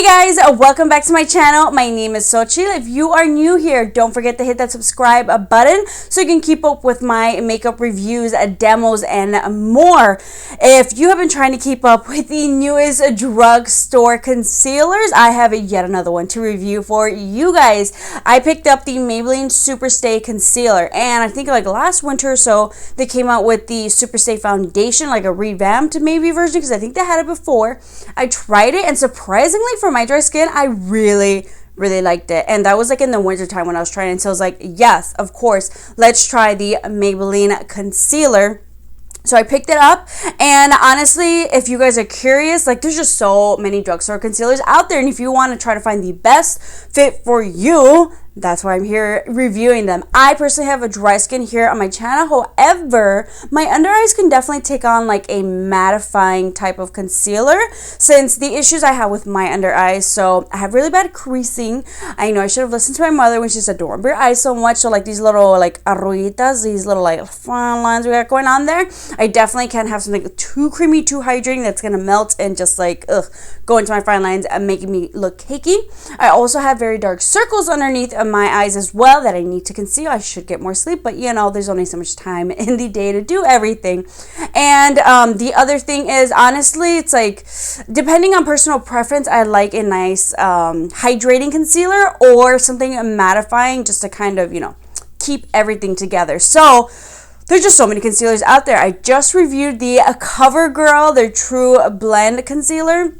Hey guys, welcome back to my channel. My name is Xochitl. If you are new here, don't forget to hit that subscribe button so you can keep up with my makeup reviews, demos, and more. If you have been trying to keep up with the newest drugstore concealers, I have yet another one to review for you guys. I picked up the Maybelline Superstay concealer, and I think like last winter or so, they came out with the Superstay foundation, like a revamped maybe version, because I think they had it before. I tried it, and surprisingly for my dry skin, I really liked it. And that was like in the winter time when I was trying it, so I was like, yes, of course, let's try the Maybelline concealer. So I picked it up, and honestly, if you guys are curious, like there's just so many drugstore concealers out there, and if you want to try to find the best fit for you, that's why I'm here reviewing them. I personally have a dry skin here on my channel. However, my under eyes can definitely take on like a mattifying type of concealer since the issues I have with my under eyes. So I have really bad creasing. I know I should have listened to my mother when she said don't rub your eyes so much. So like these little like arruguitas, these little like fine lines we got going on there, I definitely can't have something too creamy, too hydrating that's gonna melt and just like go into my fine lines and making me look cakey. I also have very dark circles underneath my eyes as well that I need to conceal. I should get more sleep, but you know, there's only so much time in the day to do everything. And the other thing is, honestly, it's like depending on personal preference, I like a nice hydrating concealer or something mattifying just to kind of, you know, keep everything together. So there's just so many concealers out there. I just reviewed the COVERGIRL, their TRUBLEND concealer.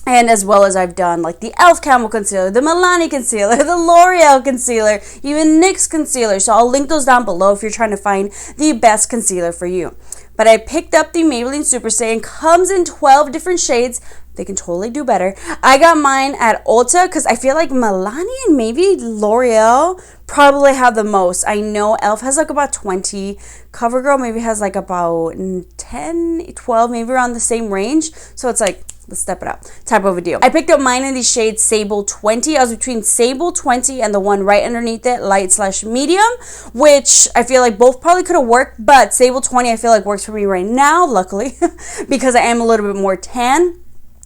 And as well as I've done like the e.l.f. CAMO concealer, the MILANI concealer, the L'Oreal concealer, even NYX concealer. So I'll link those down below if you're trying to find the best concealer for you. But I picked up the Maybelline Superstay, and comes in 12 different shades. They can totally do better. I got mine at Ulta because I feel like Milani and maybe L'Oreal probably have the most. I know e.l.f. has like about 20. COVERGIRL maybe has like about 10, 12, maybe around the same range. So it's like, let's step it up type of a deal. I picked up mine in the shade Sable 20. I was between Sable 20 and the one right underneath it, light/medium, which I feel like both probably could have worked, but Sable 20 I feel like works for me right now, luckily, because I am a little bit more tan.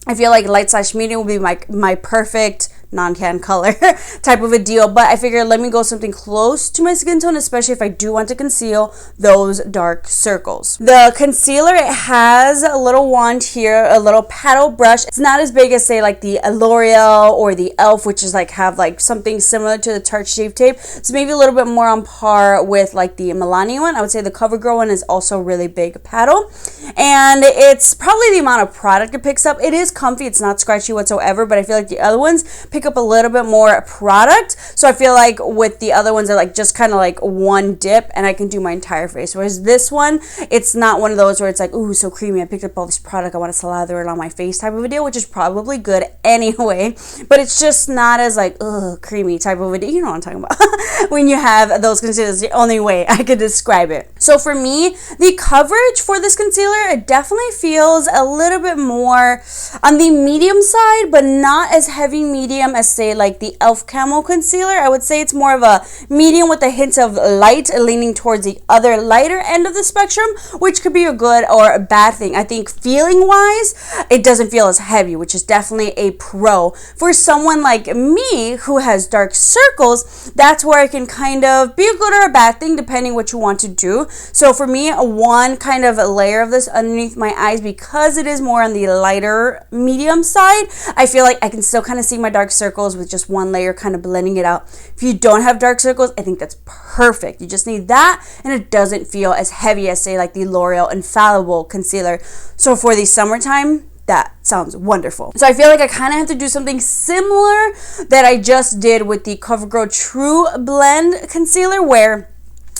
I feel like light/medium will be my perfect non-tan color type of a deal, but I figured let me go something close to my skin tone, especially if I do want to conceal those dark circles. The concealer, it has a little wand here, a little paddle brush. It's not as big as say like the L'Oreal or the e.l.f., which is like have like something similar to the Tarte Shape Tape. It's maybe a little bit more on par with like the Milani one. I would say the COVERGIRL one is also really big paddle, and it's probably the amount of product it picks up. It is comfy, it's not scratchy whatsoever, but I feel like the other ones pick up a little bit more product. So I feel like with the other ones, are like just kind of like one dip and I can do my entire face, whereas this one, it's not one of those where it's like, ooh, so creamy, I picked up all this product, I want to slather it on my face type of a deal, which is probably good anyway, but it's just not as like creamy type of a deal. You know what I'm talking about. When you have those concealers, the only way I could describe it. So for me, the coverage for this concealer, it definitely feels a little bit more on the medium side, but not as heavy medium as say like the e.l.f. Camo concealer. I would say it's more of a medium with a hint of light, leaning towards the other lighter end of the spectrum, which could be a good or a bad thing. I think feeling wise, it doesn't feel as heavy, which is definitely a pro. For someone like me who has dark circles, that's where it can kind of be a good or a bad thing depending what you want to do. So for me, one kind of layer of this underneath my eyes, because it is more on the lighter medium side, I feel like I can still kind of see my dark circles with just one layer kind of blending it out. If you don't have dark circles, I think that's perfect. You just need that, and it doesn't feel as heavy as say like the L'Oreal Infallible concealer. So for the summertime, that sounds wonderful. So I feel like I kind of have to do something similar that I just did with the COVERGIRL TRUBLEND concealer, where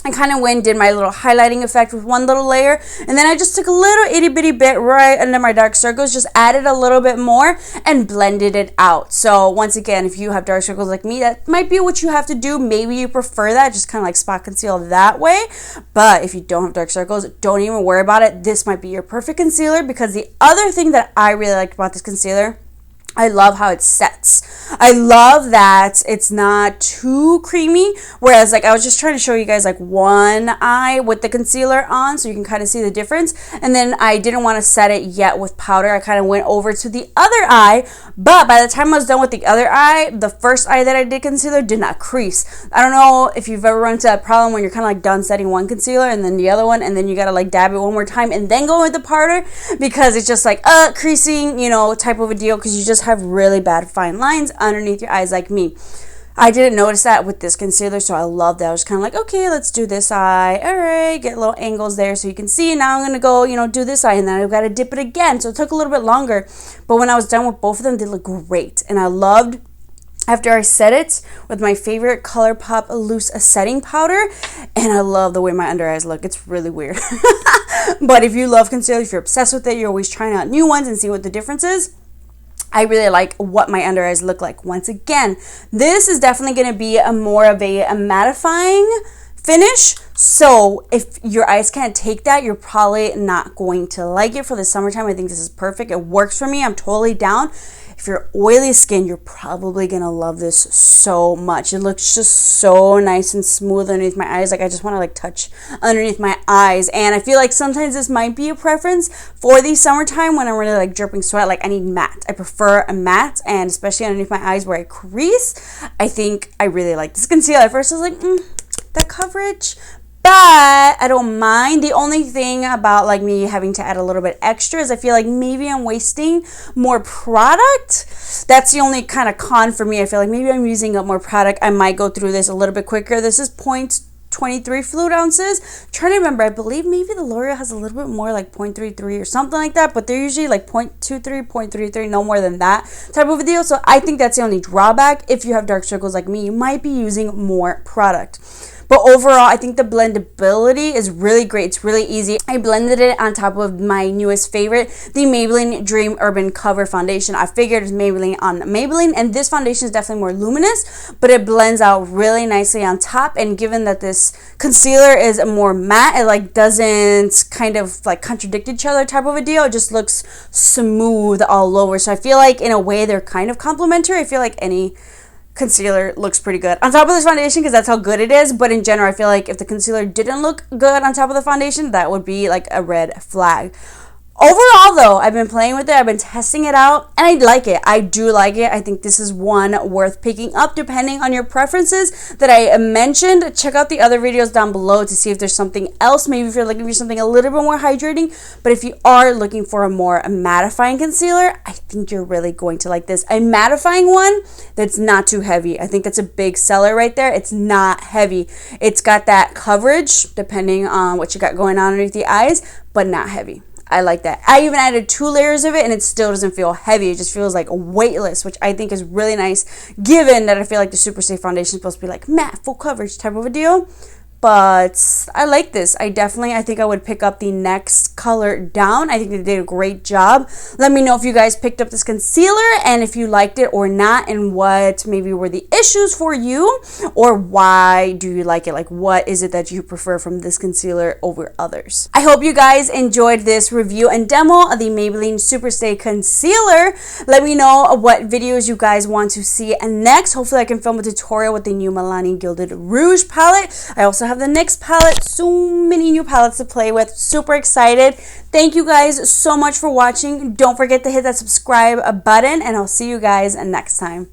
I kind of went and did my little highlighting effect with one little layer, and then I just took a little itty bitty bit right under my dark circles, just added a little bit more and blended it out. So once again, if you have dark circles like me, that might be what you have to do. Maybe you prefer that, just kind of like spot conceal that way. But if you don't have dark circles, don't even worry about it. This might be your perfect concealer, because the other thing that I really liked about this concealer, I love how it sets. I love that it's not too creamy, whereas like I was just trying to show you guys like one eye with the concealer on so you can kind of see the difference, and then I didn't want to set it yet with powder. I kind of went over to the other eye, but by the time I was done with the other eye, the first eye that I did concealer did not crease. I don't know if you've ever run into that problem when you're kind of like done setting one concealer and then the other one, and then you gotta like dab it one more time and then go with the powder, because it's just like creasing, you know, type of a deal, because you just have really bad fine lines underneath your eyes like me. I didn't notice that with this concealer, so I love that. I was kind of like, okay, let's do this eye. All right, get little angles there so you can see. Now I'm going to go, you know, do this eye, and then I've got to dip it again. So it took a little bit longer, but when I was done with both of them, they look great. And I loved, after I set it with my favorite ColourPop loose setting powder, and I love the way my under eyes look. It's really weird. But if you love concealer, if you're obsessed with it, you're always trying out new ones and see what the difference is, I really like what my under eyes look like. Once again, this is definitely going to be a more of a mattifying finish. So if your eyes can't take that, you're probably not going to like it for the summertime. I think this is perfect. It works for me. I'm totally down. If you're oily skin, you're probably going to love this so much. It looks just so nice and smooth underneath my eyes. Like I just want to like touch underneath my eyes. And I feel like sometimes this might be a preference for the summertime when I'm really like dripping sweat. Like I need matte. I prefer a matte, and especially underneath my eyes where I crease, I think I really like this concealer. At first I was like, that coverage, but I don't mind. The only thing about like me having to add a little bit extra is I feel like maybe I'm wasting more product. That's the only kind of con for me. I feel like maybe I'm using up more product. I might go through this a little bit quicker. This is 0.23 fluid ounces. I'm trying to remember. I believe maybe the L'Oreal has a little bit more, like 0.33 or something like that, but they're usually like 0.23, 0.33, no more than that type of a deal. So I think that's the only drawback. If you have dark circles like me, you might be using more product. But overall, I think the blendability is really great. It's really easy. I blended it on top of my newest favorite, the Maybelline Dream Urban Cover Foundation. I figured it's Maybelline on Maybelline, and this foundation is definitely more luminous, but it blends out really nicely on top. And given that this concealer is more matte, it like doesn't kind of like contradict each other type of a deal. It just looks smooth all over. So I feel like in a way they're kind of complementary. I feel like any concealer looks pretty good on top of this foundation because that's how good it is, but in general I feel like if the concealer didn't look good on top of the foundation, that would be like a red flag. Overall though, I've been playing with it, I've been testing it out, and I like it. I do like it. I think this is one worth picking up depending on your preferences that I mentioned. Check out the other videos down below to see if there's something else. Maybe if you're looking for something a little bit more hydrating, but if you are looking for a more mattifying concealer, I think you're really going to like this. A mattifying one that's not too heavy. I think that's a big seller right there. It's not heavy. It's got that coverage depending on what you got going on underneath the eyes, but not heavy. I like that. I even added 2 layers of it and it still doesn't feel heavy. It just feels like weightless, which I think is really nice given that I feel like the Superstay foundation is supposed to be like matte, full coverage type of a deal. But I like this. I think I would pick up the next color down. I think they did a great job. Let me know if you guys picked up this concealer and if you liked it or not, and what maybe were the issues for you, or why do you like it? Like, what is it that you prefer from this concealer over others? I hope you guys enjoyed this review and demo of the Maybelline Superstay concealer. Let me know what videos you guys want to see next. Hopefully I can film a tutorial with the new Milani Gilded Rouge palette. I also have the NYX palette. So many new palettes to play with. Super excited. Thank you guys so much for watching. Don't forget to hit that subscribe button, and I'll see you guys next time.